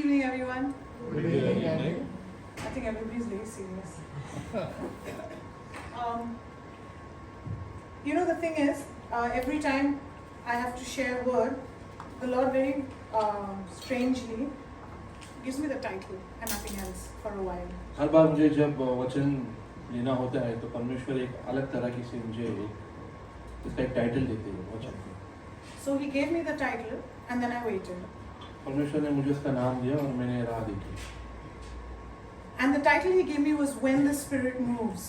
evening, everyone. Good evening. I think everybody's very serious. The thing is, every time I have to share a word, the Lord very strangely gives me the title and nothing else for a while. हर बार मुझे जब वचन लेना होता है तो परमेश्वर एक अलग तरह की से मुझे इसका एक टाइटल देते हैं वचन को. So He gave me the title and then I waited. परमेश्वर ने मुझे उसका नाम दिया और मैंने राह देखी. And the title He gave me was When the Spirit Moves.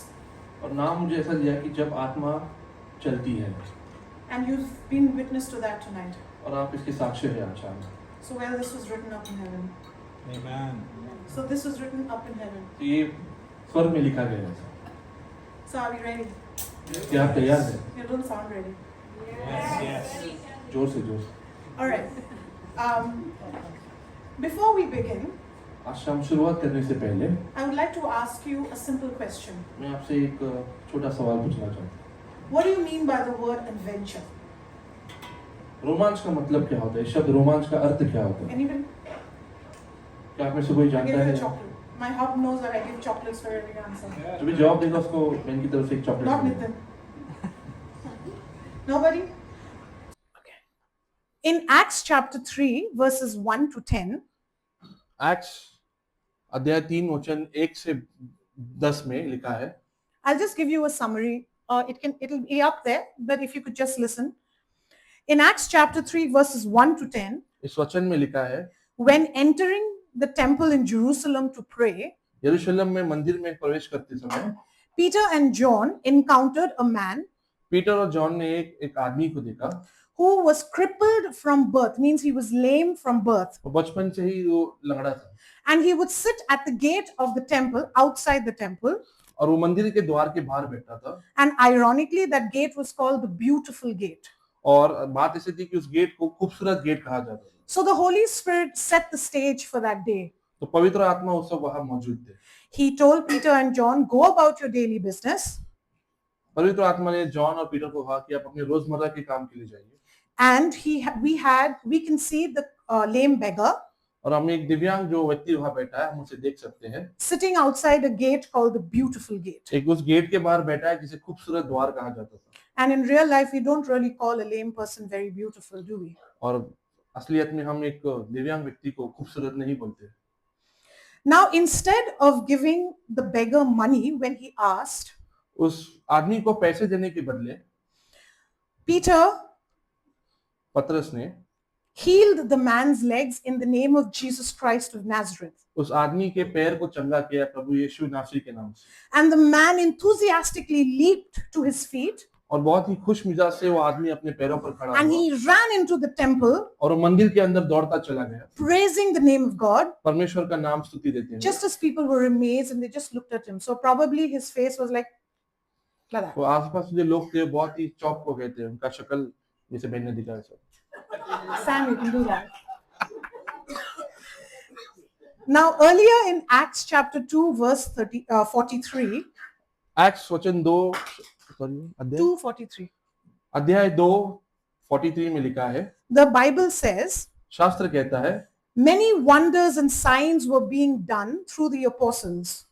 और नाम मुझे ऐसा दिया कि जब आत्मा चलती है. And you've been witness to that tonight. और आप इसके साक्षी हैं आज. So this was written up in heaven. Amen. So this was written up in heaven. तो ये स्वर्ग में लिखा गया है. So are we ready? क्या आप तैयार हैं? You don't sound ready. Yes. जोर से. All right. Before we begin, आज हम शुरुआत करने से पहले I would like to ask you a simple question. मैं आपसे एक छोटा सवाल पूछना चाहता हूँ. What do you mean by the word adventure? रोमांच का मतलब क्या होता है? शब्द रोमांच का अर्थ क्या होता है? Anyone? क्या आप में से कोई I जानता give you है? a chocolate. My hub knows that I give chocolates for every answer. जो भी जवाब देगा उसको बहन की तरफ से एक चॉकलेट Not मिलेगा. Nitin. Nobody? Okay. In Acts chapter 3, verses 1 to 10, acts अध्याय 3 वचन 1 से 10 में लिखा है. I'll just give you a summary. It'll be up there, but if you could just listen. In Acts chapter 3, verses 1 to 10, इस वचन में लिखा है, when entering the temple in Jerusalem to pray, यरूशलेम में मंदिर में प्रवेश करते समय Peter and John encountered a man Peter और जॉन ने एक आदमी को देखा. who was crippled from birth, means he was lame from birth. वो बचपन से ही वो लंगड़ा था. And he would sit at the gate of the temple, outside the temple. और वो मंदिर के द्वार के बाहर बैठा था. And ironically, that gate was called the Beautiful Gate. और बात ऐसी थी कि उस गेट को खूबसूरत गेट कहा जाता था. So the Holy Spirit set the stage for that day. तो पवित्र आत्मा उस वक्त वहां मौजूद थे. He told Peter and John, go about your daily business. पवित्र आत्मा ने जॉन और पीटर को कहा कि आप अपने रोजमर्रा के काम के लिए जाइए. And we can see the lame beggar और हम एक दिव्यांग जो व्यक्ति वहां बैठा है हम उसे देख सकते हैं. sitting outside a gate called the Beautiful Gate. एक उस गेट के बाहर बैठा है जिसे खूबसूरत द्वार कहा जाता था. And in real life, we don't really call a lame person very beautiful, do we? और असलियत में हम एक दिव्यांग व्यक्ति को खूबसूरत नहीं बोलते. Now, instead of giving the beggar money when he asked, उस आदमी को पैसे देने के बदले Peter पतरस ने healed the man's legs in the name of Jesus Christ of Nazareth. उस आदमी के पैर को चंगा किया प्रभु यीशु नासरी के नाम से. And the man enthusiastically leaped to his feet और बहुत ही खुश मिजाज से वो आदमी अपने पैरों पर खड़ा and हुआ he ran into the temple, और वो मंदिर के अंदर दौड़ता चला गया. praising the name of God, परमेश्वर का नाम स्तुति देते हैं. just as people were amazed and they just looked at him. So probably his face was like that. वो आसपास जो लोग थे बहुत ही चौक हो गए थे. उनका शक्ल जैसे बहन ने दिखाया सब. Sam, you can do that. Now, earlier in Acts chapter 2, verse 43, acts वचन 2 अध्याय 2:43, अध्याय 2:43 में लिखा है. the Bible says, शास्त्र कहता है many wonders and signs were being done through the apostles.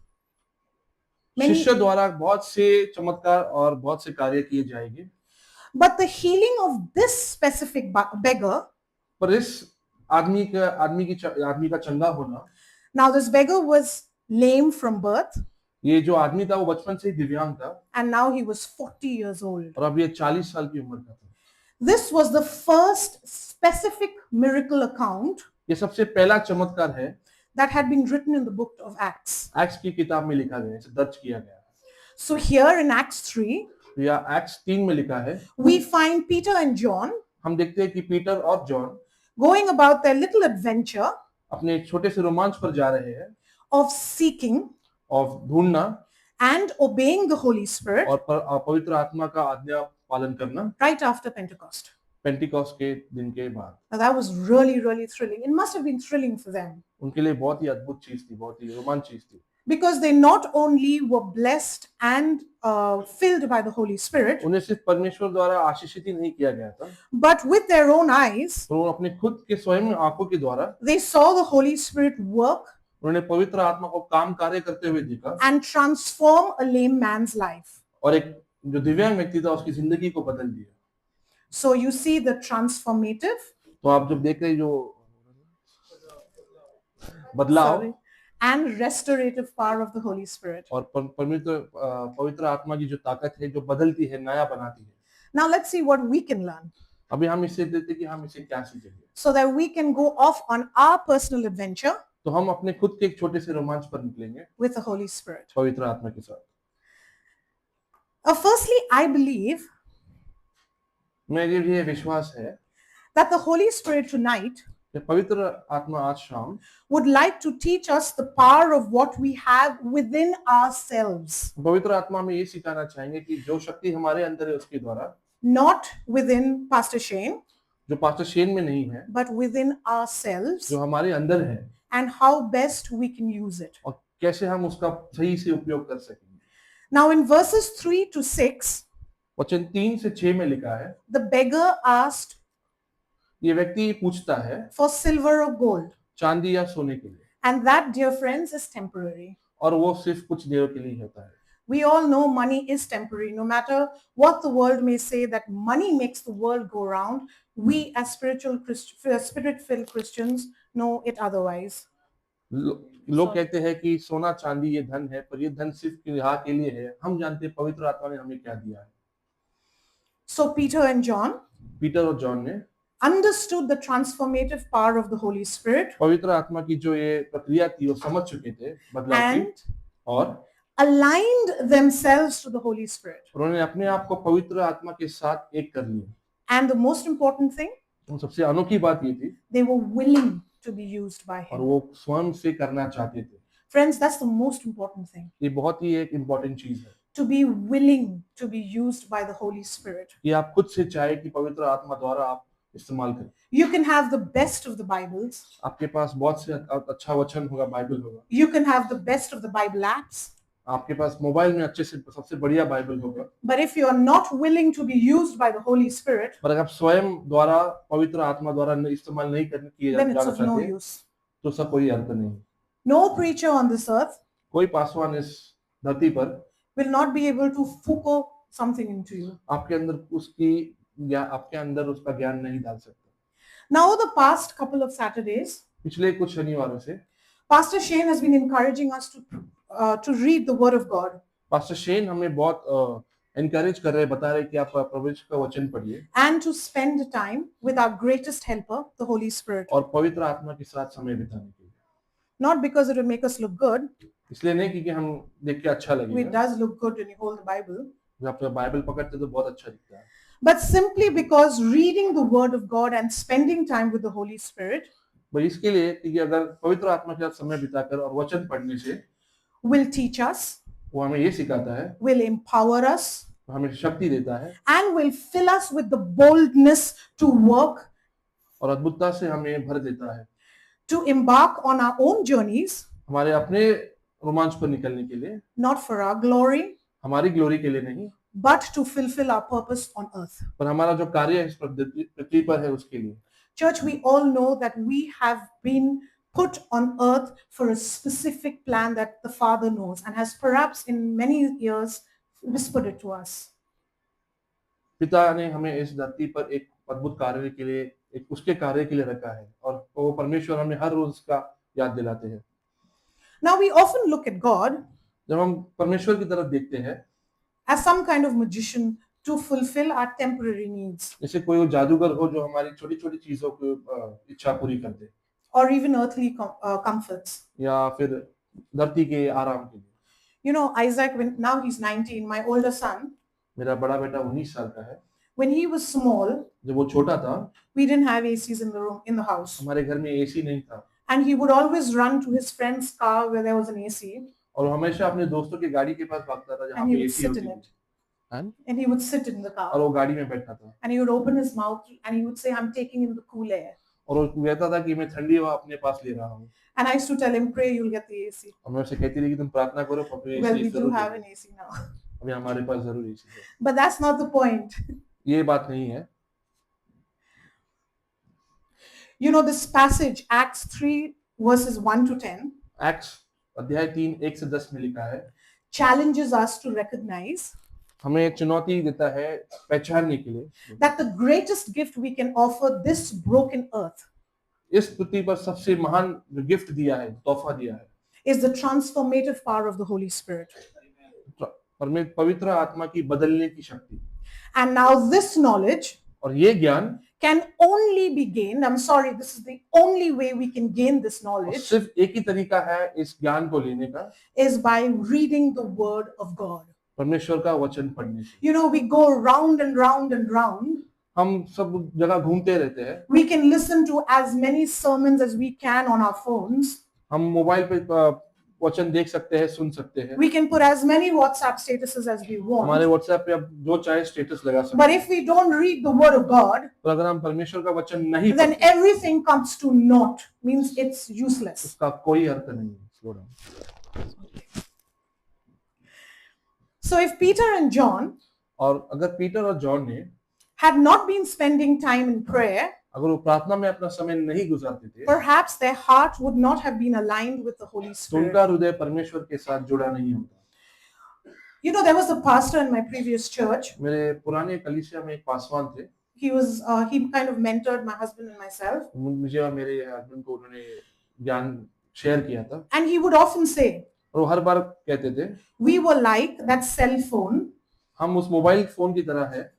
Many, शिष्य द्वारा बहुत से चमत्कार और बहुत से कार्य किए जाएंगे. but the healing of this specific beggar, पर इस आदमी का चंगा होना, now this beggar was lame from birth ये जो आदमी था वो बचपन से ही दिव्यांग था and now he was 40 years old. और अब ये 40 साल की उम्र का था. This was the first specific miracle account ये सबसे पहला चमत्कार है that had been written in the book of Acts. Acts की किताब में लिखा गया है, इसे दर्ज किया गया है. So here in Acts 3, या एक्ट्स 3 में लिखा है, we find Peter and John हम देखते हैं कि पीटर और John going about their little adventure अपने एक छोटे से रोमांच पर जा रहे हैं of seeking और ढूंढना and obeying the Holy Spirit और पवित्र आत्मा का आज्ञा पालन करना right after Pentecost. पेंटिकॉस्ट के दिन के बाद. Now that was really, really thrilling. It must have been thrilling for them. उनके लिए बहुत ही अद्भुत चीज थी, बहुत ही रोमांच चीज थी. because they not only were blessed and filled by the Holy Spirit, उन्हें सिर्फ परमेश्वर द्वारा आशीषित ही नहीं किया गया था, but with their own eyes, तो वो अपने खुद के स्वयं आंखों के द्वारा they saw the Holy Spirit work उन्होंने पवित्र आत्मा को काम कार्य करते हुए देखा and transform a lame man's life. और एक जो दिव्यांग व्यक्ति था उसकी जिंदगी को बदल दिया। So you see the transformative, तो आप जब देख रहे हैं जो बदलाव sorry, and restorative power of the Holy Spirit. और पवित्र आत्मा की जो ताकत है जो बदलती है, नया बनाती है। Now let's see what we can learn अभी हम इससे देखते हैं कि हम इसे क्या सीखेंगे, so that we can go off on our personal adventure तो हम अपने खुद के एक छोटे से रोमांच पर निकलेंगे with the Holy Spirit. पवित्र आत्मा के साथ। Firstly, I believe मेरे लिए विश्वास है that the Holy Spirit tonight कि पवित्र आत्मा आज शाम would like to teach us the power of what we have within ourselves, पवित्र आत्मा में ये सिखाना चाहेंगे कि जो शक्ति हमारे अंदर है उसके द्वारा, not within Pastor Shane, जो पास्टर शेन में नहीं है, but within ourselves, जो हमारे अंदर है, and how best we can use it. और कैसे हम उसका सही से उपयोग कर सकेंगे। Now, in verses 3 to 6, वचन 3 से 6 में लिखा है, the beggar asked ये व्यक्ति पूछता है for silver or gold, चांदी या सोने के लिए, and that, dear friends, is temporary. और वो सिर्फ कुछ देर के लिए होता है। We all know money is temporary. No matter what the world may say that money makes the world go round, we as spirit-filled Christians know it otherwise. लोग कहते हैं कि सोना चांदी ये धन है, पर ये धन सिर्फ यहाँ के लिए है। हम जानते हैं पवित्र आत्मा ने हमें क्या दिया है। So Peter and John Peter और जॉन ने understood the transformative power of the Holy Spirit पवित्र आत्मा की जो ये प्रक्रिया थी वो समझ चुके थे बदलाव की, and और aligned themselves to the Holy Spirit. उन्होंने अपने आप को पवित्र आत्मा के साथ एक कर लिया। And the most important thing, तो सबसे अनोखी बात ये थी, they were willing to be used by और Him. वो स्वयं से करना चाहते थे। Friends, that's the most important thing. ये बहुत ही एक इम्पोर्टेंट चीज है To be willing to be used by the Holy Spirit. कि आप खुद से चाहे कि पवित्र आत्मा द्वारा आप इस्तेमाल करें। You can have the best of the Bibles. आपके पास बहुत से अच्छा वचन होगा, बाइबल होगा, You can have the best of the Bible apps. आपके पास मोबाइल में अच्छे से सबसे बढ़िया बाइबल होगा, But if you are not willing to be used by the Holy Spirit, पर अगर आप स्वयं द्वारा पवित्र आत्मा द्वारा इस्तेमाल नहीं करने किए then it's जाना of no चाहते use. तो उसका कोई अर्थ नहीं। No preacher on this earth कोई पासवान इस धरती पर will not be able to fuko something into you. आपके अंदर उसका ज्ञान नहीं डाल सकता। Now, the past couple of Saturdays, पिछले कुछ शनिवारों से Pastor Shane has been encouraging us to read the Word of God pastor Shane हमें बहुत एनकरेज कर रहे हैं, बता रहे हैं कि आप प्रभु का वचन पढ़िए and to spend time with our greatest helper, the Holy Spirit. और पवित्र आत्मा के साथ समय बिताने के लिए। Not because it will make us look good. इसलिए नहीं क्योंकि हम देख के अच्छा It लगेगा, does look good when you hold the Bible. जब आप बाइबल पकड़ते तो बहुत अच्छा दिखता है, But simply because reading the Word of God and spending time with the Holy Spirit पर इसके लिए कि अगर पवित्र आत्मा के साथ समय बिताकर और वचन पढ़ने से will teach us, वो हमें ये सिखाता है, will empower us, हमें शक्ति देता है and will fill us with the boldness to work, और अद्भुतता से हमें भर देता है to embark on our own journeys, हमारे अपने रोमांच पर निकलने के लिए, not for our glory, हमारी ग्लोरी के लिए नहीं, but to fulfill our purpose on earth. पर हमारा जो कार्य इस पृथ्वी पर है उसके लिए। Church, we all know that we have been put on earth for a specific plan that the Father knows and has perhaps in many years whispered it to us. पिता ने हमें इस धरती पर एक अद्भुत कार्य के लिए, एक उसके कार्य के लिए रखा है, और वो परमेश्वर हमें हर रोज उसका याद दिलाते हैं। Now, we often look at God जब हम परमेश्वर की तरफ देखते हैं as some kind of magician to fulfill our temporary needs जैसे कोई वो जादूगर हो जो हमारी छोटी छोटी चीजों की इच्छा पूरी कर दे, or even earthly comforts. या फिर धरती के आराम के लिए। You know, Isaac, now he's 19, my older son, मेरा बड़ा बेटा 19 साल का है, when he was small, जब वो छोटा था we didn't have ACs in the room, in the house. हमारे घर में एसी नहीं था, And he would always run to his friend's car where there was an AC, और हमेशा अपने दोस्तों की गाड़ी के पास भागता था जहाँ and he पे would एसी sit होती in थी, it. and And he would sit in the और car वो गाड़ी में बैठा था, and he would open his mouth and he would say, I'm taking in the cool air. और वो कहता था कि मैं ठंडी हवा अपने पास ले रहा हूँ, And I used to tell him, pray, you'll get the AC. और मैं उसे कहती रही कि तुम प्रार्थना करो, Pappu Well, AC we do जरूर have देंगे। an AC now. अभी हमारे पास जरूर एसी है। But that's not the point. ये बात नहीं है। You know, this passage, Acts 3, verses 1 to 10, acts अध्याय 3 1 से 10 में लिखा है, challenges us to recognize हमें चुनौती देता है पहचानने के लिए that the greatest gift we can offer this broken earth इस पृथ्वी पर सबसे महान जो गिफ्ट दिया है, तोहफा दिया है, is the transformative power of the Holy Spirit. पवित्र आत्मा की बदलने की शक्ति। And now this knowledge और ये ज्ञान can only be gained. I'm sorry, this is the only way we can gain this knowledge सिर्फ एक ही तरीका है इस ज्ञान को लेने का, is by reading the Word of God. परमेश्वर का वचन पढ़ने से। You know, we go round and round and round. हम सब जगह घूमते रहते हैं, We can listen to as many sermons as we can on our phones. हम मोबाइल पे वचन देख सकते हैं, सुन सकते हैं, We can put as many WhatsApp statuses as we हमारे want. व्हाट्सएप पे अब जो चाहे स्टेटस लगा सकते But हैं। if we don't read the Word of God, तो अगर हम परमेश्वर का वचन नहीं then पढ़ते, everything comes to naught, means it's useless. उसका कोई अर्थ नहीं है। Slow down. So if Peter and John और अगर पीटर और जॉन ने had not been spending time in prayer, अगर वो प्रार्थना में अपना समय नहीं गुजारते थे, perhaps their heart would not have been aligned with the Holy तो Spirit. उनका हृदय परमेश्वर के साथ जुड़ा नहीं होता। You know, there was a pastor in my previous church. मेरे पुराने कलीसिया में एक पासवान थे, He kind of mentored my husband and myself. मुझे और मेरे हस्बैंड को उन्होंने ज्ञान शेयर किया था, And he would often say, और वो हर बार कहते थे, we were like that cell phone हम उस मोबाइल फोन की तरह है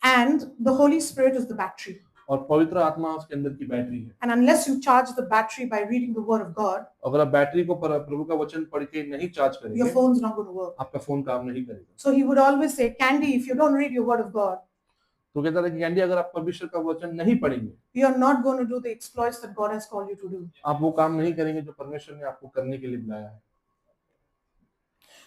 and the Holy Spirit is the battery. और पवित्र आत्मा उसके अंदर की बैटरी है। And unless you charge the battery by reading the Word of God, अगर आप बैटरी को प्रभु का वचन पढ़ के नहीं चार्ज your करेंगे, phone's not going to work. आपका फोन काम नहीं करेगा। So he would always say, Candy, if you don't read your Word of God, तो कहता था कि कैंडी, अगर आप परमेश्वर का वचन नहीं पढ़ेंगे, you're not going to do the exploits that God has called you to do. आप वो काम नहीं करेंगे जो परमेश्वर ने आपको करने के लिए बुलाया है।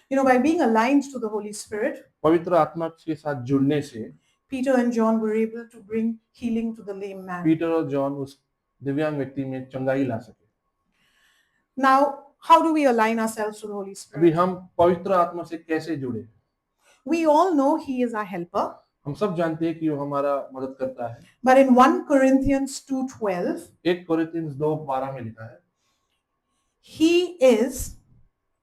You know, by being aligned to the Holy Spirit, पवित्र आत्मा के साथ जुड़ने से Peter and John were able to bring healing to the lame man. Peter और जॉन उस दिव्यांग व्यक्ति में चंगाई ला सके। Now, how do we align ourselves to the Holy अभी Spirit? हम पवित्र आत्मा से कैसे जुड़े? We all know He is our helper. हम सब जानते हैं कि वो हमारा मदद करता है। But in 1 Corinthians 2:12, 1 कोरिन्थियंस 2:12 में लिखा है, He is,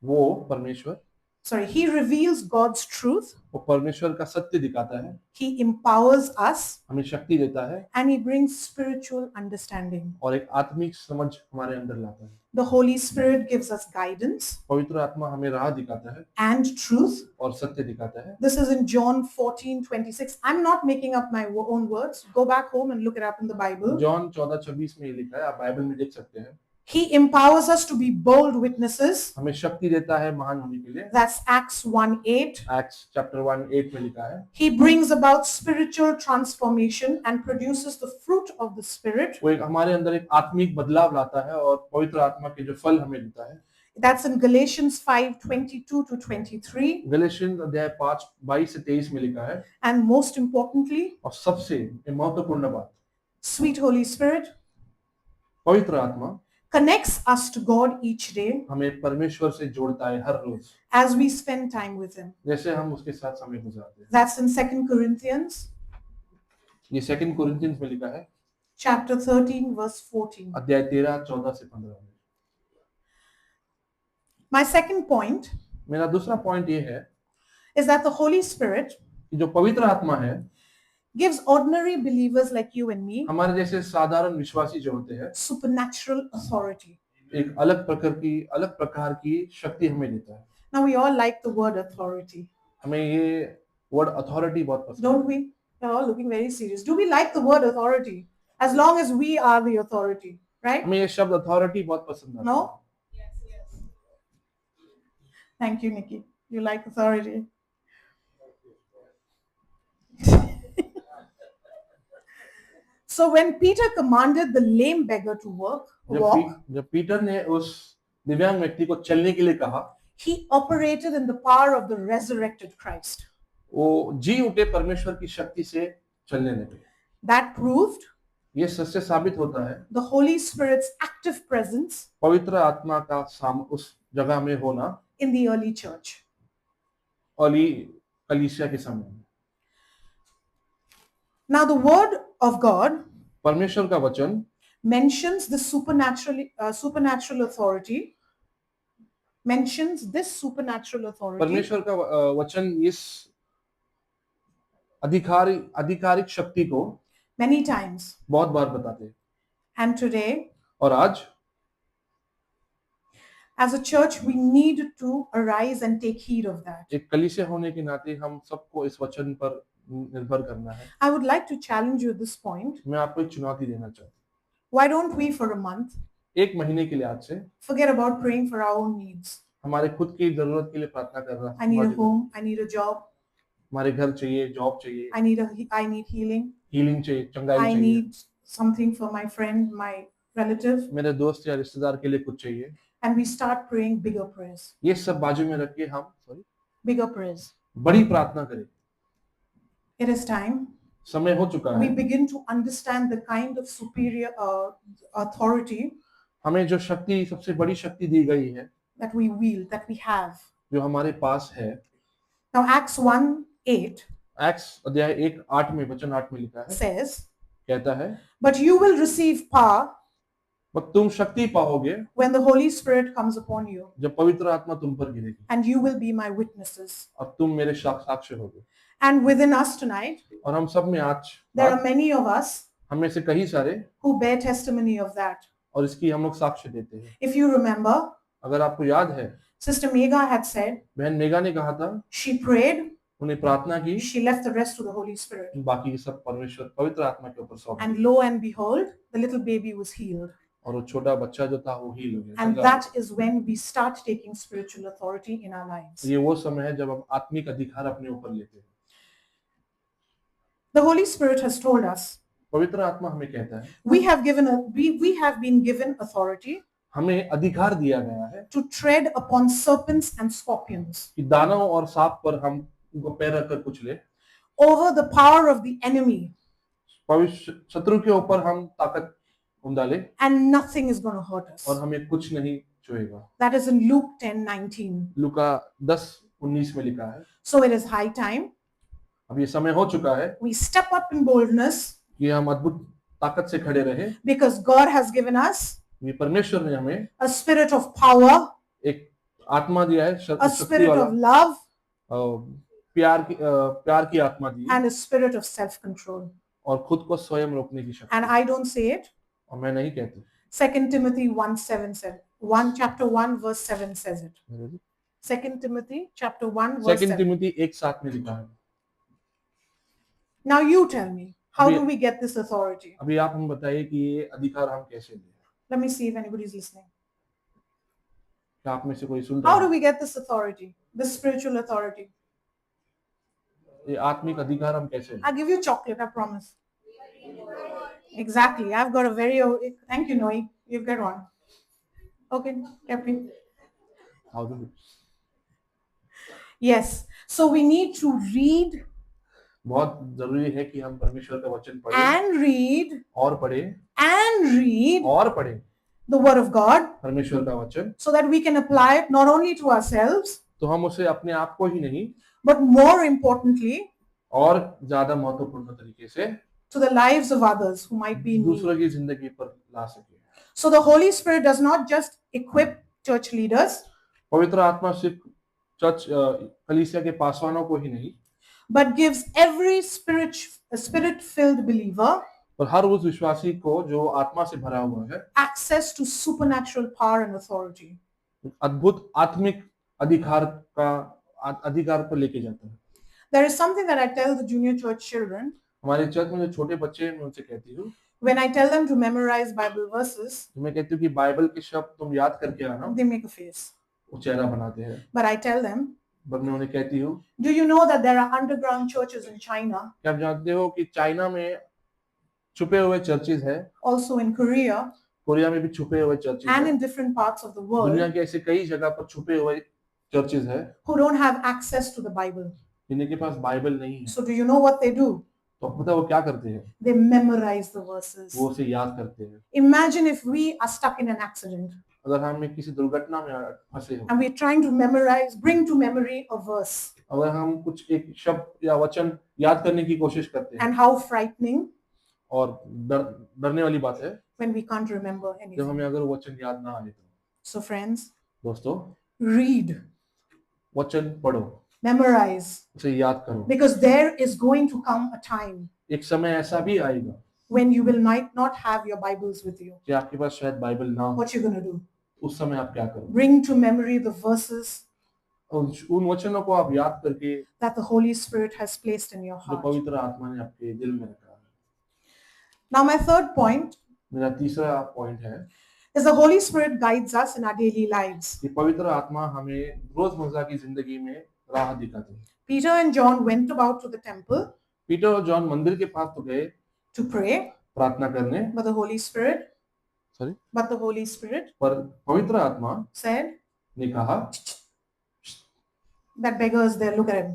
वो परमेश्वर, He reveals God's truth. वो परमेश्वर का सत्य दिखाता है, He empowers us हमें शक्ति देता है and He brings spiritual understanding. और एक आत्मिक समझ हमारे अंदर लाता है। The Holy Spirit gives us guidance पवित्र आत्मा हमें राह दिखाता है and truth. और सत्य दिखाता है। This is in John 14:26. I'm not making up my own words. Go back home and look it up in the Bible. John 14:26 में ये लिखा है, आप बाइबल में देख सकते हैं। He empowers us to be bold witnesses. हमें शक्ति देता है महान होने के लिए। That's Acts 1:8. एक्ट्स चैप्टर 1:8 में लिखा है, He brings about spiritual transformation and produces the fruit of the Spirit. वो एक हमारे अंदर एक आत्मिक बदलाव लाता है और पवित्र आत्मा के जो फल हमें देता है। That's in Galatians 5:22 to 23. गलातियन अध्याय 5:22 से 23 में लिखा है। And most importantly, और सबसे महत्वपूर्ण बात, sweet Holy Spirit पवित्र आत्मा connects us to God each day हमें परमेश्वर से जोड़ता है हर रोज, as we spend time with Him. जैसे हम उसके साथ समय गुजारते हैं। That's in 2 Corinthians ये 2 कोरिन्थियंस में लिखा है, chapter 13, verse 14. अध्याय 13 14 से 15 में। My second point मेरा दूसरा पॉइंट ये है is that the Holy Spirit कि जो पवित्र आत्मा है, gives ordinary believers like you and me हमारे जैसे साधारण विश्वासी जो होते हैं, supernatural authority. एक अलग प्रकार की शक्ति हमें देता है। Now we all like the word authority, हमें ये वर्ड अथॉरिटी बहुत पसंद don't we? You're all looking very serious. Do we like the word authority? As long as we are the authority, है। right? हमें ये शब्द अथॉरिटी बहुत पसंद आता No? है। Thank you, Nikki. You like authority. So when Peter commanded the lame beggar to walk, जब Peter ने उस दिव्यांग व्यक्ति को चलने के लिए कहा, he operated in the power of the resurrected Christ. वो जी उठे परमेश्वर की शक्ति से चलने लगे। That proved ये सच से साबित होता है the Holy Spirit's active presence पवित्र आत्मा का उस जगह में होना in the early church. ओली कलीसिया के समय में। Now, the Word of God परमेश्वर का वचन mentions the supernatural authority, mentions this supernatural authority परमेश्वर का वचन इस आधिकारिक शक्ति को many times. बहुत बार बताते हैं। And today, और आज as a church, we need to arise and take heed of that. एक कलीसिया होने के नाते हम सबको इस वचन पर निर्भर करना है। I would like to challenge you at this point. मैं आपको एक चुनौती देना चाहता Why don't we, for a month, हूँ। एक महीने के लिए आज से forget about praying for our own needs? हमारे खुद की जरूरत के लिए प्रार्थना कर रहा I need a home, I need a job, हमारे घर चाहिए, जॉब चाहिए, I need healing, हीलिंग चाहिए, चंगाई I चाहिए, need something for my friend, my relative, मेरे दोस्त या रिश्तेदार के लिए कुछ चाहिए। and we start praying bigger prayers. ये सब बाजू में रख के हम Bigger prayers. बड़ी प्रार्थना करें। It is time समय हो चुका we है। begin to understand the kind of superior authority हमें जो शक्ति, सबसे बड़ी शक्ति दी गई है, that we wield, that we have. जो हमारे पास है। Now, Acts 1:8 एक्स अध्याय 1:8 में, वचन 8 में लिखा है, says, कहता है, "But you will receive power बस तुम शक्ति पाओगे when the Holy Spirit comes upon you, जब पवित्र आत्मा तुम पर गिरेगी, and you will be my witnesses." और तुम मेरे साक्ष्य होगे। And within us tonight, और हम सब में आज there are many of us हम में से कई सारे who bear testimony of that. और इसकी हम लोग साक्ष्य देते हैं। If you remember, अगर आपको याद है, Sister Megha had said, बहन मेगा ने कहा था, she prayed, उन्हें प्रार्थना की, she left the rest to the Holy Spirit. बाकी सब परमेश्वर पवित्र आत्मा के ऊपर सौंप And दिया। lo and behold, the little baby was healed. और वो छोटा बच्चा जो था वो हील हो गया। And that is when we start taking spiritual authority in our lives. ये वो समय है जब हम आत्मिक अधिकार अपने ऊपर लेते हैं। The Holy Spirit has told us पवित्र आत्मा हमें कहता है, we have been given authority हमें अधिकार दिया गया है to tread upon serpents and scorpions, कि दानव और सांप पर हम उनको पैर रखकर कुछ ले, over the power of the enemy, भविष्य शत्रु के ऊपर हम ताकत डाले, and nothing is going to hurt us. और हमें कुछ नहीं छुएगा। That is in Luke 10:19. लूका 10:19 में लिखा है। So it is high time अब ये समय हो चुका है we step up in boldness कि हम अद्भुत ताकत से खड़े रहे। because God has given us ये परमेश्वर ने हमें a spirit of power, एक आत्मा दिया है, a शक्ति spirit वाला, of love, प्यार की आत्मा दी है, and a spirit of self-control. और खुद को स्वयं रोकने की शक्ति। And I don't say it. और मैं नहीं कहती। 2 Timothy 1:7 said, chapter 1 verse 7 says it. 2 Timothy chapter 1 verse 2 7. Timothy 1:7 में लिखा है। Now you tell me, how अभी- do we get this authority? अभी आप हम बताइए कि ये अधिकार हम कैसे लें। Let me see if anybody is listening. क्या आप में से कोई सुनता How do है? we get this authority, this spiritual authority? ये आत्मिक अधिकार हम कैसे लें? I'll give you chocolate, I promise. Exactly. I've got a very, thank you, Noe. You get one. Okay, happy. How do we? Yes. So we need to read बहुत जरूरी है कि हम परमेश्वर का वचन पढ़ें and read और पढ़ें and read और पढ़ें the word of God परमेश्वर का वचन, so that we can apply it not only to ourselves, तो हम उसे अपने आप को ही नहीं but more importantly, और ज्यादा महत्वपूर्ण तरीके से to the lives of others who might be in need. दूसरों की जिंदगी पर ला सके। So the Holy Spirit does not just equip church leaders, पवित्र आत्मा सिर्फ चर्च कलीसिया के पासवानों को ही नहीं, but gives every spirit-filled believer पर हर उस विश्वासी को जो आत्मा से भरा हुआ है access to supernatural power and authority. अद्भुत आत्मिक अधिकार पर लेके जाता है। There is something that I tell the junior church children हमारे चर्च में जो छोटे बच्चे हैं मैं उनसे कहती हूँ, when I tell them to memorize Bible verses, मैं कहती हूँ कि बाइबल के शब्द तुम याद करके आना, they make a face. वो चेहरा बनाते हैं। But I tell them, पर मैं उन्हें कहती हूँ, do you know that there are underground churches in China, क्या आप जानते हो कि चाइना में छुपे हुए चर्चेज है, also in Korea, कोरिया में भी छुपे हुए चर्चेज and है, in different parts of the दुनिया world के ऐसे कई जगह पर छुपे हुए चर्चेज है who don't have access to the Bible. जिनके पास बाइबल नहीं है। So do you know what they do? तो पता है वो क्या करते हैं? They memorize the verses. वो उसे याद करते हैं। Imagine if we are stuck in an accident अगर हम किसी दुर्घटना में फंसे हो, and we're trying to memorize, bring to memory a verse, अगर हम कुछ एक शब्द या वचन याद करने की कोशिश करते हैं, and how frightening और डरने वाली बात है when we can't remember जब anything. हमें अगर वो वचन याद ना आए तो। So, friends, दोस्तों, read, वचन पढ़ो, memorize, उसे याद करो। because there is going to come a time एक समय ऐसा भी आएगा when you will might not have your Bibles with you. कि आपके पास शायद बाइबल ना हो। What you going to do? उस समय आप क्या करो? Bring to memory the verses उन वचनों को आप याद करके that the Holy Spirit has placed in your जो heart. पवित्र आत्मा ने आपके दिल में रखा है। Now, my third point मेरा तीसरा पॉइंट है is the Holy Spirit guides us in our daily lives. कि पवित्र आत्मा हमें रोजमर्रा की जिंदगी में राह दिखाती है। Peter and John went about to the temple Peter और जॉन मंदिर के पास तो गए to pray, प्रार्थना करने, but the Holy Spirit, sorry, but the Holy Spirit पर पवित्र आत्मा said, ने कहा, that beggar is there, look at him.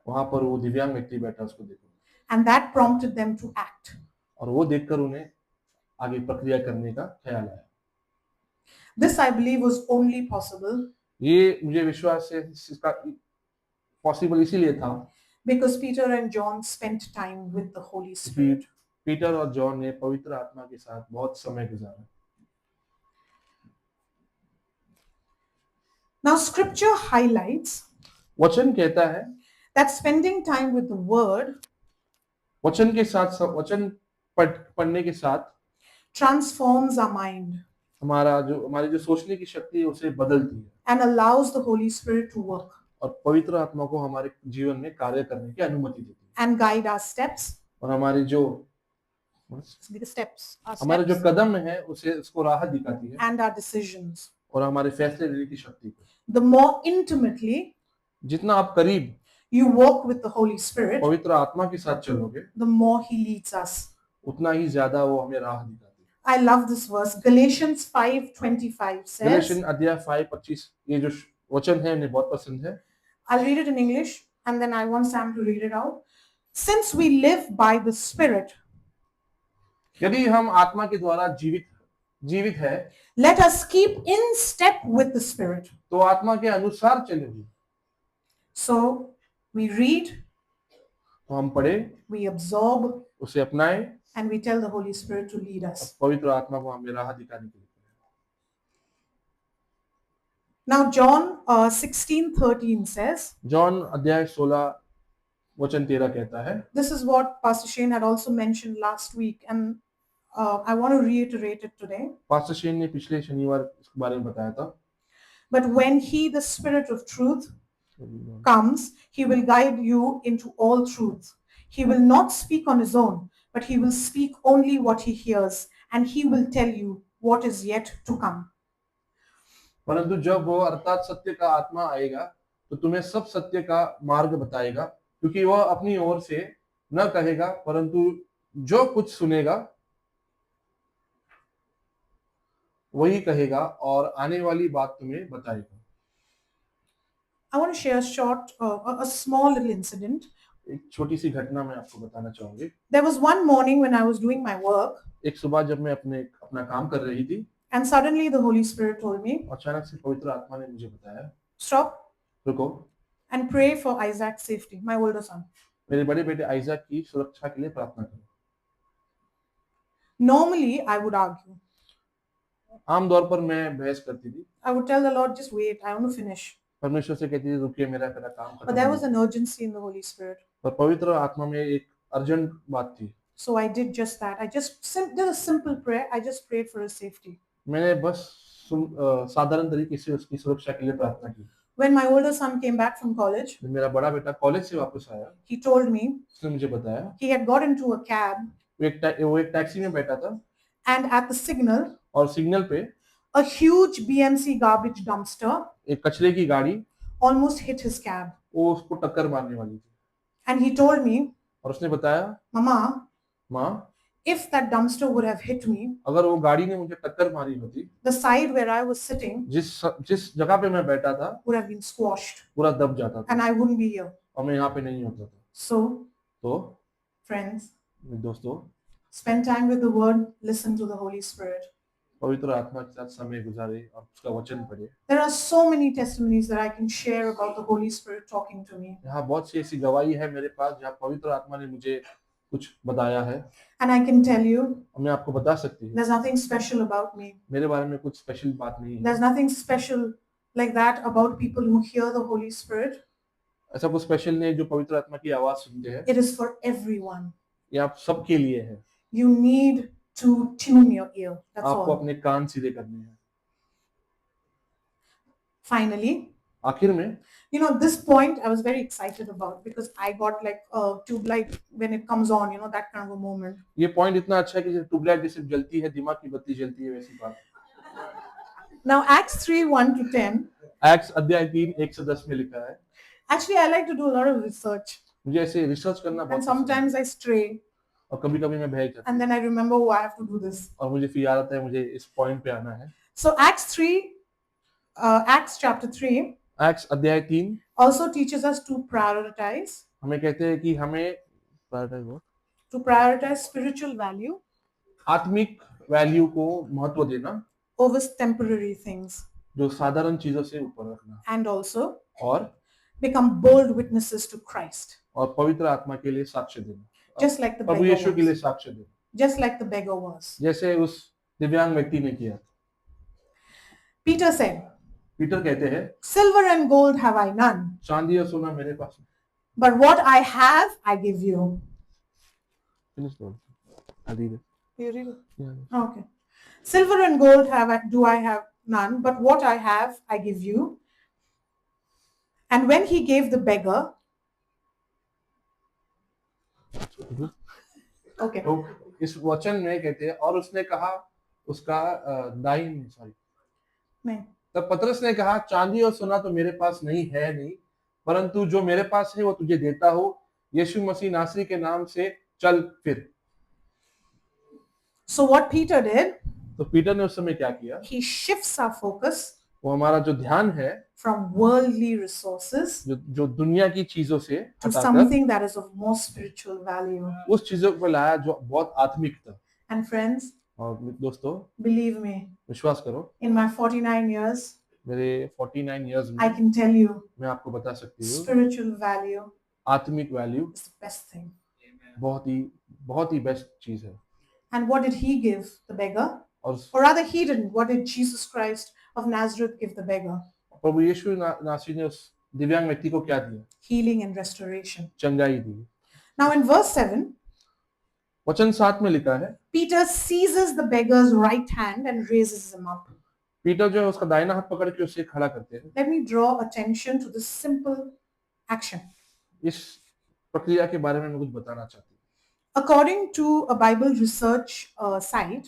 वहां पर वो दिव्यांग व्यक्ति बैठा, उसको देखो। And that prompted them to act. और वो देखकर उन्हें आगे प्रक्रिया करने का ख्याल आया। This, I believe, was only possible ये मुझे विश्वास है इसका पॉसिबल इसीलिए था because Peter and John spent time with the Holy कि Spirit. पीटर और जॉन ने पवित्र आत्मा के साथ बहुत समय गुजारा। Now, scripture highlights वचन कहता है, that spending time with the Word वचन के साथ वचन पढ़ने के साथ transforms our mind हमारी जो सोचने की शक्ति है उसे बदलती है and allows the Holy Spirit to work और पवित्र आत्मा को हमारे जीवन में कार्य करने की अनुमति देती है and guide our steps. और हमारे जो हमारे जो कदम है उसको राह दिखाती है And our decisions. और हमारे फैसले लेने की शक्ति को। The more intimately जितना आप करीब you walk with the Holy Spirit, पवित्र आत्मा के साथ चलोगे, the more He leads us. उतना ही ज्यादा वो हमें राह दिखाती है। I love this verse. Galatians 5:25 says, गलातियन अध्याय 5:25, ये जो वचन है मुझे बहुत पसंद है। I'll read it in English and then I want Sam to read it out. Since we live by the Spirit, यदि हम आत्मा के द्वारा जीवित है let us keep in step with the Spirit. तो आत्मा के अनुसार चलेंगे। So we read, तो हम पढ़े, we absorb, उसे अपनाएं, and we tell the Holy Spirit to lead us. पवित्र आत्मा को हमें राह दिखाने के लिए। Now John 16:13 says, जॉन अध्याय 16 वचन 13 कहता है, this is what Pastor Shane had also mentioned last week, and I want to reiterate it today. Pastor Shane ने पिछले शनिवार इसके बारे में बताया था। But when He, the Spirit of truth, comes, He will guide you into all truth. He will not speak on His own, but He will speak only what He hears, and He will tell you what is yet to come. परंतु जब वो अर्थात सत्य का आत्मा आएगा तो तुम्हें सब सत्य का मार्ग बताएगा, क्योंकि वह अपनी ओर से न कहेगा परंतु जो कुछ सुनेगा वही कहेगा और आने वाली बात तुम्हें बताएगा। I want to share a small little incident. एक छोटी सी घटना मैं आपको बताना चाहूंगी। There was one morning when I was doing my work, एक सुबह जब मैं अपना काम कर रही थी, and suddenly the Holy Spirit told me, अचानक से पवित्र आत्मा ने मुझे बताया, stop रुको and pray for Isaac's safety, my older son. मेरे बड़े बेटे आइजैक की सुरक्षा के लिए प्रार्थना करो। Normally, I would argue. आमतौर पर मैं बहस करती थी, I would tell the Lord, just wait, I want to finish. परमेश्वर से कहती थी रुकिए, मेरा काम But there was खत्म। an urgency in the Holy Spirit. पर पवित्र आत्मा में एक अर्जेंट बात थी। So I did just that. I just did a simple prayer. I just prayed for his safety. मैंने बस साधारण तरीके से उसकी सुरक्षा के लिए प्रार्थना की। When my older son came back from college, जब मेरा बड़ा बेटा कॉलेज से वापस आया, he told me उसने मुझे बताया he had got into a cab, वो एक टैक्सी में बैठा था and at the signal, और सिग्नल पे a huge BMC garbage dumpster एक कचरे की गाड़ी almost hit his cab. वो उसको टक्कर मारने वाली थी। And he told me, और उसने बताया, Mama, माँ, if that dumpster would have hit me, अगर वो गाड़ी ने मुझे टक्कर मारी होती, the side where I was sitting जिस जगह पे मैं बैठा था would have been squashed, पूरा दब जाता था and I wouldn't be here. और मैं यहाँ पे नहीं होता था। So तो Friends, दोस्तों, spend time with the Word, listen to the Holy Spirit. पवित्र आत्मा के साथ समय गुजारे और उसका वचन पढ़े। There are so many testimonies that I can share about the Holy Spirit talking to me. यहाँ बहुत सी ऐसी गवाही है मेरे पास जहाँ पवित्र आत्मा ने मुझे कुछ बताया है And I can tell you, और मैं आपको बता सकती हूँ there's nothing special about me. मेरे बारे में कुछ स्पेशल बात नहीं है। There's nothing special like that about people who hear the Holy Spirit. ऐसा कुछ स्पेशल नहीं है जो पवित्र आत्मा की आवाज सुनते हैं। It is for everyone. ये आप सबके लिए है। You need to tune your ear. That's आपको all. अपने कान सीधे करने हैं। Finally, आखिर में this point I was very excited about because I got like a tube light when it comes on, that kind of a moment. ये point इतना अच्छा है कि जैसे ट्यूबलाइट जैसे जलती है, दिमाग की बत्ती जलती है, वैसी बात। Now, Acts 3:1-10. एक्ट्स अध्याय 3 1 से 10 में लिखा है। Actually, I like to do a lot of research, मुझे ऐसे रिसर्च करना and बहुत पसंद है sometimes I stray, और कभी-कभी मैं बहक जाता and then I remember, oh, I have to do this. हूँ और मुझे फिर याद आता है मुझे इस पॉइंट पे आना है। So Acts chapter 3 एक्ट्स अध्याय 3 also teaches us to prioritize हमें कहते हैं कि हमें spiritual value आत्मिक वैल्यू को महत्व देना, over temporary things, जो साधारण चीजों से ऊपर रखना and also और become bold witnesses to Christ, पवित्र आत्मा के लिए साक्ष्य देना, just like the Prabhu beggar यीशु के लिए was. साक्ष्य देना, Just like the beggar was. जैसे उस दिव्यांग व्यक्ति ने किया। Peter said, पीटर कहते हैं, "Silver and gold have I none, चांदी और सोना मेरे पास नहीं। but what I have I give you." Finish the word. I'll read it. You read it? Yeah. Okay. Silver and gold do I have none, but what I have I give you. And when he gave the beggar, okay, तो इस वचन में कहते हैं, और उसने कहा उसका दाहिनी सॉरी नहीं, तब पतरस ने कहा, चांदी और सोना तो मेरे पास नहीं, परंतु जो मेरे पास है वो तुझे देता हूँ। यीशु मसीह नासरी के नाम से चल फिर। so what Peter did, तो पीटर ने उस समय क्या किया? he shifts our focus वो हमारा जो ध्यान है from worldly resources जो दुनिया की चीजों से to हटाकर something that is of more spiritual value. उस चीजों पर लाया जो बहुत आत्मिक था। And friends, और दोस्तों, believe me, विश्वास करो, in my 49 years, मेरे 49 इयर्स I में can tell you, मैं आपको बता सकती हूँ, spiritual value आत्मिक value is the best thing. बहुत ही बेस्ट चीज है। And what did he give the beggar? और Or rather, he didn't. What did Jesus Christ of Nazareth give the beggar? प्रभु यीशु नासरी ने उस दिव्यांग व्यक्ति को क्या दिया? Healing and restoration. चंगाई दी। Now, in verse 7, वचन 7 में लिखा है, Peter seizes the beggar's right hand and raises him up. Peter जो है उसका दाहिना हाथ पकड़ के उसे खड़ा करते हैं। Let me draw attention to this simple action. इस प्रक्रिया के बारे में मैं कुछ बताना चाहती हूँ। According to a Bible research site,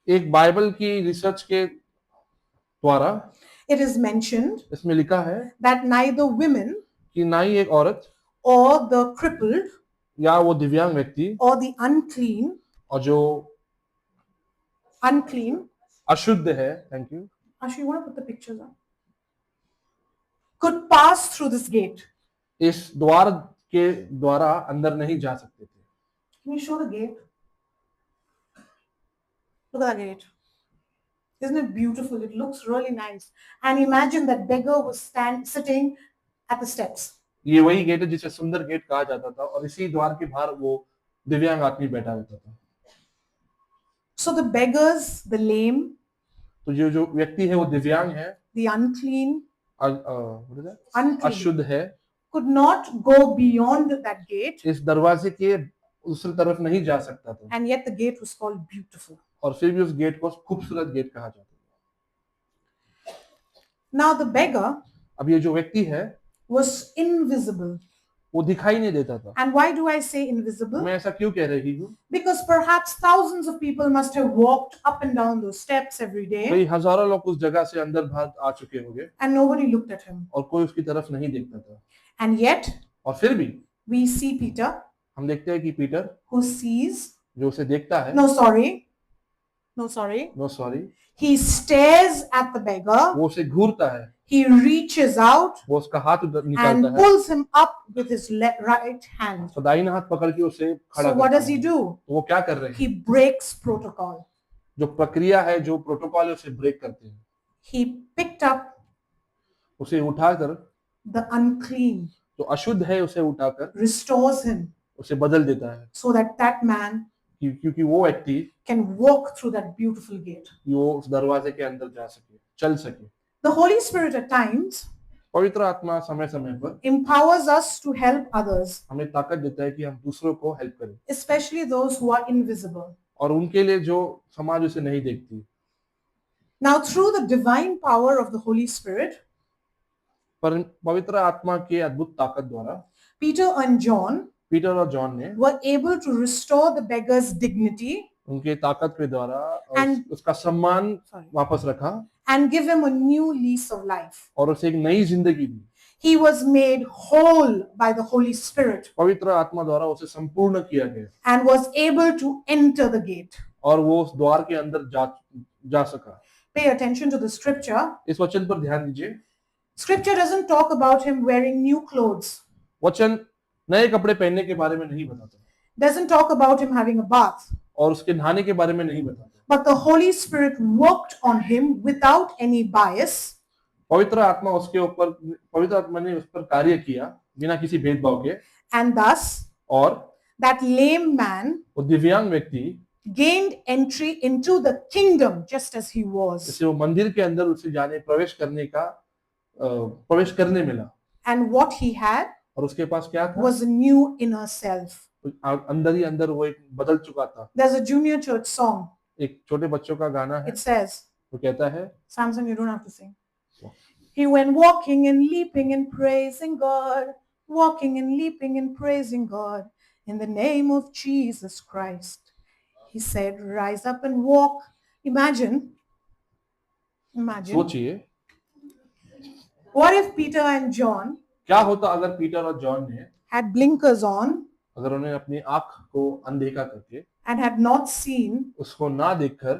एक बाइबल की रिसर्च के द्वारा it is mentioned इसमें लिखा है that neither women कि ना ही एक औरत or the crippled या वो दिव्यांग व्यक्ति or the unclean, और जो अशुद्ध है, thank you, Ashu, you want to put the pictures up? Could pass through this gate. इस द्वार के द्वारा अंदर नहीं जा सकते थे। Can you show the gate? Look at that gate. Isn't it beautiful? It looks really nice. And imagine that beggar was sitting at the steps. ये वही गेट है जिसे सुंदर गेट कहा जाता था और इसी द्वार के बाहर वो दिव्यांग आदमी बैठा रहता था। So the beggars, the lame, तो जो व्यक्ति है वो दिव्यांग है, the unclean, unclean, अशुद्ध है, could not go beyond that gate, इस दरवाजे के दूसरी तरफ नहीं जा सकता था। and yet the gate was called beautiful. और फिर भी उस गेट को खूबसूरत गेट कहा जाता था। Now the beggar अब ये जो व्यक्ति है was invisible. वो दिखाई नहीं देता था। And why do I say invisible? मैं ऐसा क्यों कह रही हूँ? Because perhaps thousands of people must have walked up and down those steps every day, कई हजारों लोग उस जगह से अंदर बाहर आ चुके होंगे and nobody looked at him. और कोई उसकी तरफ नहीं देखता था। And yet और फिर भी we see Peter, हम देखते हैं कि पीटर who sees, जो उसे देखता है, no, sorry, No, sorry. No sorry, He stares at the beggar. वो उसे घूरता है, He reaches out वो उसका हाथ उधर and निकालता है, pulls him up with his right hand. तो दाहिना हाथ पकड़ के उसे खड़ा So what करता does he है। do? तो वो क्या कर रहे हैं? He breaks protocol. जो प्रक्रिया है, जो प्रोटोकॉल है, उसे ब्रेक करते हैं। He picked up उसे उठाकर, the unclean, जो अशुद्ध है उसे उठाकर restores him उसे बदल देता है, so that that man क्योंकि वो व्यक्ति can walk through that beautiful gate. वो उस दरवाजे के अंदर जा सके, चल सके। The Holy Spirit at times पवित्र आत्मा समय समय पर empowers us to help others, हमें ताकत देता है कि हम दूसरों को हेल्प करें, especially those who are invisible. और उनके लिए जो समाज उसे नहीं देखती। Now, through the divine power of the Holy Spirit, पर पवित्र आत्मा के अद्भुत ताकत द्वारा Peter and John पीटर और जॉन ने were able to restore the beggar's dignity उनके ताकत के द्वारा And- उसका सम्मान sorry, वापस रखा and give him a new lease of life. और उसे एक नई जिंदगी दी। He was made whole by the Holy Spirit पवित्र आत्मा द्वारा उसे संपूर्ण किया गया and was able to enter the gate. और वो उस द्वार के अंदर जा सका। Pay attention to the scripture. इस वचन पर ध्यान दीजिए। Scripture doesn't talk about him wearing new clothes, वचन नए कपड़े पहनने के बारे में नहीं बताता doesn't talk about him having a bath, और उसके नहाने के बारे में नहीं बताता। but the Holy Spirit worked on him without any bias, पवित्र आत्मा उसके ऊपर, पवित्र आत्मा ने उस पर कार्य किया बिना किसी भेदभाव के, and thus और that lame man वो दिव्यांग व्यक्ति gained entry into the kingdom just as he was. जैसे वो मंदिर के अंदर उसे जाने प्रवेश करने मिला, And what he had और उसके पास क्या था? was a new inner self. अंदर ही अंदर वो एक बदल चुका था। There's a junior church song. एक छोटे बच्चों का गाना है, It says, वो कहता है, Samson, you don't have to sing. He went walking and leaping and praising God, walking and leaping and praising God in the name of Jesus Christ. He said, rise up and walk. Imagine, सोचिए what if Peter and John क्या होता अगर Peter और John ने, had blinkers on अगर उन्हें अपनी आंख को अनदेखा करके, and had not seen उसको ना देखकर,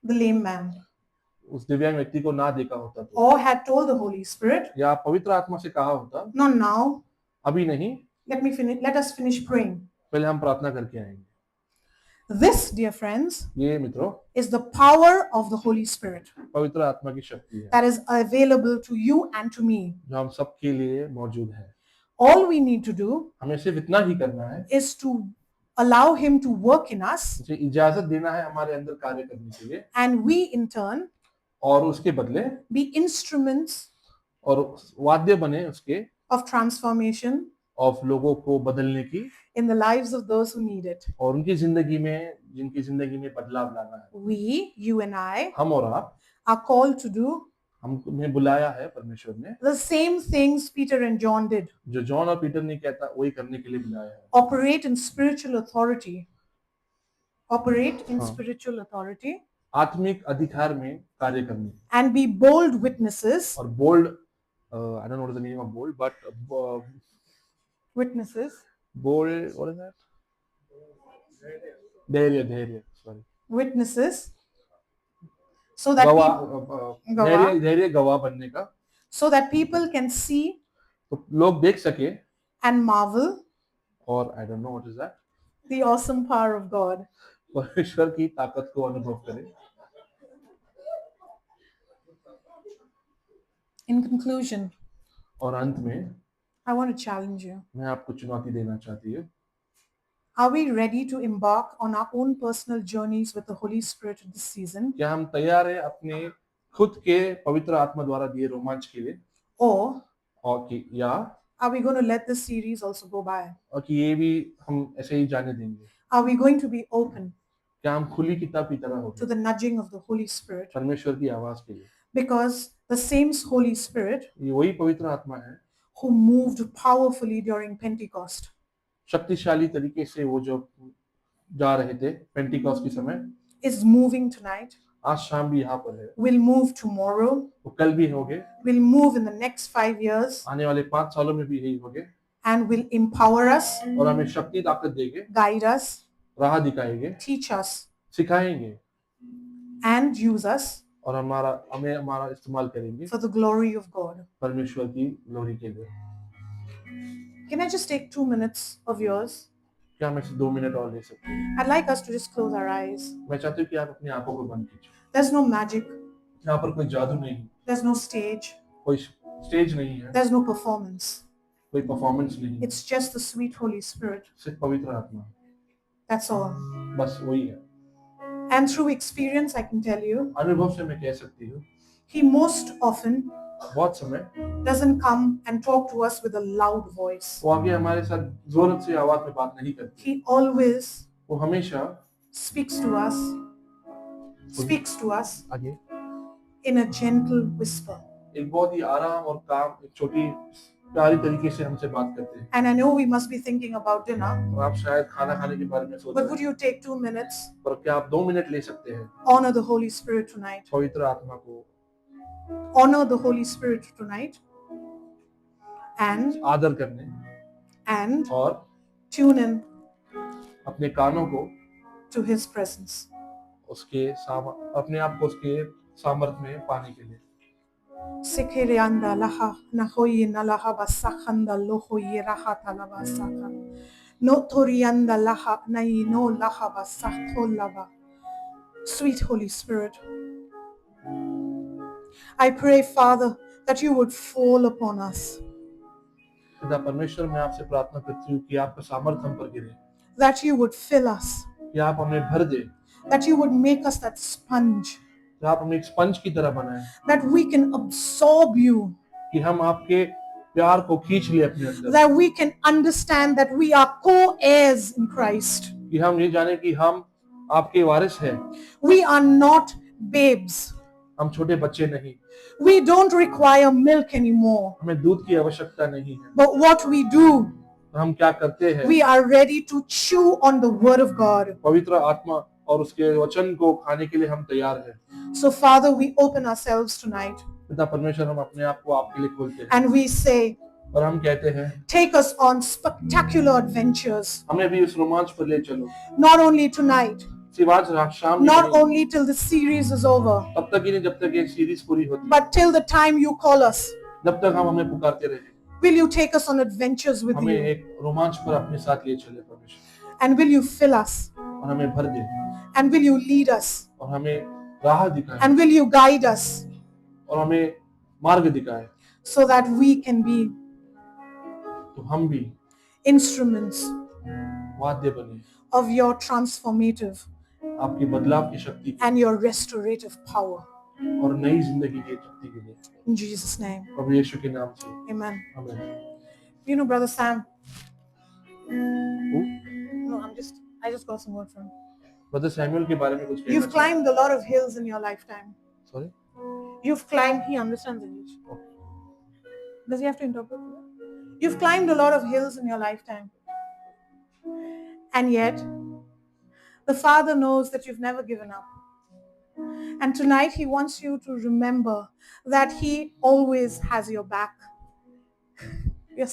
the lame man, उस दिव्यांग व्यक्ति को ना देखा होता तो, or had told the Holy Spirit, या पवित्र आत्मा से कहा होता, not now, अभी नहीं, let us finish praying. पहले हम प्रार्थना करके आएंगे। This, dear friends, ये मित्रों is the power of the Holy Spirit पवित्र आत्मा की शक्ति है that is available to you and to me. जो हम सबके लिए मौजूद है। All we need to do हमें सिर्फ इतना ही करना है, is to allow him to work in us, उसे इजाजत देना है हमारे अंदर कार्य करने के लिए, and we in turn और उसके बदले be instruments और वाद्य बने उसके of transformation और लोगों को बदलने की, in the lives of those who need it. और उनकी जिंदगी में, जिनकी जिंदगी में बदलाव लाना है। We, you and I, हम और आप, are called to do हमें बुलाया है परमेश्वर ने, the same things Peter and John did. जो जॉन और पीटर ने कहता वही करने के लिए बुलाया है। Operate in spiritual authority. Operate in हाँ। spiritual authority आत्मिक अधिकार में कार्य करने, and be bold witnesses. और bold, I don't know what is the meaning of bold, but Witnesses. bold, what is that? धैर्य, sorry. Witnesses. So that गवाह, धैर्य गवाह बनने का, so that people can see तो लोग देख सके, and marvel और I don't know what is that, the awesome power of God. परमेश्वर की ताकत को अनुभव करें। In conclusion, और अंत में I want to challenge you. मैं आपको चुनौती देना चाहती हूँ, Are we ready to embark on our own personal journeys with the Holy Spirit this season? क्या हम तैयार हैं अपने खुद के पवित्र आत्मा द्वारा दिए रोमांच के लिए, Or और कि या are we going to let this series also go by? और कि ये भी हम ऐसे ही जाने देंगे? Are we going to be open क्या हम खुली किताब की तरह to होंगे the nudging of the Holy Spirit? परमेश्वर की आवाज के लिए? Because the same Holy Spirit ये वही पवित्र आत्मा है, who moved powerfully during Pentecost शक्तिशाली तरीके से वो जो जा रहे थे पेंटिकॉस्ट के समय, is moving tonight, आज शाम भी यहाँ पर है, will move tomorrow, वो कल भी होंगे, will move in the next 5 years, आने वाले 5 सालों में भी यही होंगे, and will empower us, और हमें शक्ति ताकत देंगे, guide us, राह दिखाएंगे, teach us, सिखाएंगे, and use us और हमें हमारा इस्तेमाल करेंगे for the glory of God. परमेश्वर की ग्लोरी के लिए। Can I just take 2 minutes of yours? क्या हम इससे 2 मिनट और ले सकते हैं? I'd like us to just close our eyes. मैं चाहती हूँ कि आप अपनी आंखों को बंद कीजिए। There's no magic. यहाँ पर कोई जादू नहीं, There's no stage. कोई स्टेज नहीं है, There's no performance. कोई परफॉर्मेंस नहीं, It's just the sweet Holy Spirit. सिर्फ पवित्र आत्मा, That's all. बस वही है। And through experience, I can tell you, अनुभव से मैं कह सकती हूँ He most often बहुत समय doesn't come and talk to us with a loud voice. वो आगे हमारे साथ जोर से आवाज में बात नहीं करती, He always वो हमेशा speaks to us आगे in a gentle whisper. एक बहुत ही आराम और काम, एक छोटी प्यारी तरीके से हमसे बात करते हैं। And I know we must be thinking about dinner, और आप शायद खाना खाने के बारे में सोच but रहे would हैं, you take 2 minutes? पर क्या आप 2 मिनट ले सकते हैं Honor the Holy Spirit tonight. पवित्र आत्मा को Honor the Holy Spirit tonight. And आदर करने और tune in अपने कानों को to His presence. अपने आप को उसके सामर्थ्य में पाने के लिए। Sekerianda laha nahoyi nalaha basakhanda lohoyi rahata lavasaka. No torianda laha nai no laha basakho lava. Sweet Holy Spirit, I pray, Father, that you would fall upon us, पिता परमेश्वर, मैं आपसे प्रार्थना करती हूँ कि आपका सामर्थ्य हम पर गिरे, that you would fill us, कि आप हमें भर दे, that you would make us that sponge, कि आप हमें एक स्पंज की तरह बनाएं, that we can absorb you, कि हम आपके प्यार को खींच ले अपने अंदर, that we can understand that we are co-heirs in Christ. कि हम ये जाने कि हम आपके वारिस हैं, We are not babes. हम छोटे बच्चे नहीं, We don't require milk anymore. हमें दूध की आवश्यकता नहीं है। But what we do, हम क्या करते हैं? we are ready to chew on the word of God. पवित्र आत्मा और उसके वचन को खाने के लिए हम तैयार हैं। So Father, we open ourselves tonight पिता परमेश्वर, हम अपने आप को आपके लिए खोलते हैं and we say, और हम कहते हैं, take us on spectacular adventures. हमें भी उस रोमांच पर ले चलो, Not only tonight, सिर्फ आज शाम ही not नहीं, only till the series is over, तब तक ही नहीं जब तक ये सीरीज पूरी होती, but till the time you call us. जब तक हम हमें पुकारते रहे। Will you take us on adventures with हमें you? एक रोमांच पर अपने साथ ले चले परमेश्वर, And will you fill us? और हमें भर दे, And will you lead us? और हमें राह दिखाए, And will you guide us और हमें मार्ग दिखाए, so that we can be तो हम भी instruments वाद्य बने of your transformative आपकी बदलाव की शक्ति के and your restorative power. और नई जिंदगी की शक्ति के लिए। In Jesus' name, प्रभु यीशु के नाम से amen. आमीन। You know, Brother Sam, Who? no, I just got some word from him. Brother Samuel के बारे में कुछ कहना You've climbed a lot of hills in your lifetime. Sorry You've climbed, he understands English. Does he have to interpret for that? You've climbed a lot of hills in your lifetime. And yet, the Father knows that you've never given up. And tonight he wants you to remember that he always has your back. You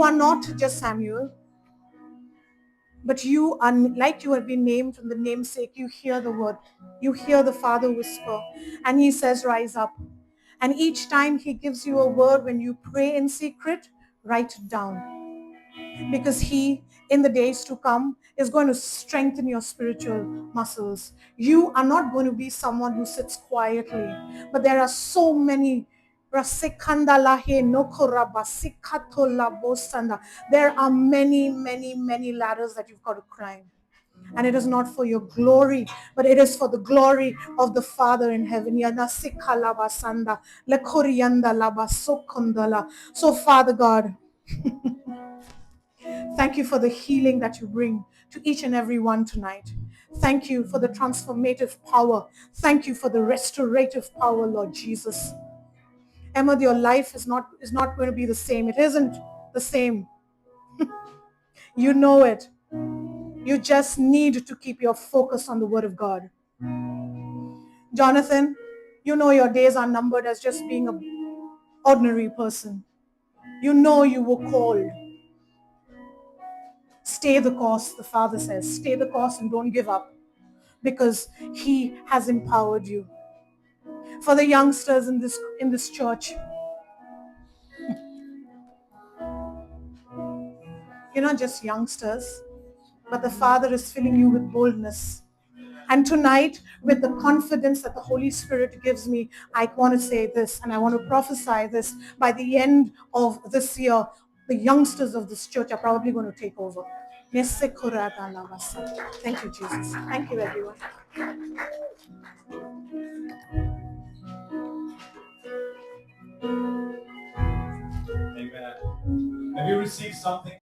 are not just Samuel, but you are like you have been named from the namesake. You hear the word. You hear the Father whisper. And he says, rise up. And each time he gives you a word when you pray in secret, write it down. Because he, in the days to come, is going to strengthen your spiritual muscles. You are not going to be someone who sits quietly. But there are so many. There are many, many, many ladders that you've got to climb. And it is not for your glory, but it is for the glory of the Father in heaven. So Father God, thank you for the healing that you bring to each and every one tonight. Thank you for the transformative power. Thank you for the restorative power, Lord Jesus. Emma, your life is not going to be the same. It isn't the same. You know it. You just need to keep your focus on the Word of God. Jonathan, you know your days are numbered as just being an ordinary person. You know you were called. Stay the course, the Father says. Stay the course and don't give up, because He has empowered you. For the youngsters in this church, you're not just youngsters, but the Father is filling you with boldness. And tonight, with the confidence that the Holy Spirit gives me, I want to say this, and I want to prophesy this. By the end of this year, the youngsters of this church are probably going to take over. Thank you, Jesus. Thank you, everyone. Amen. Have you received something?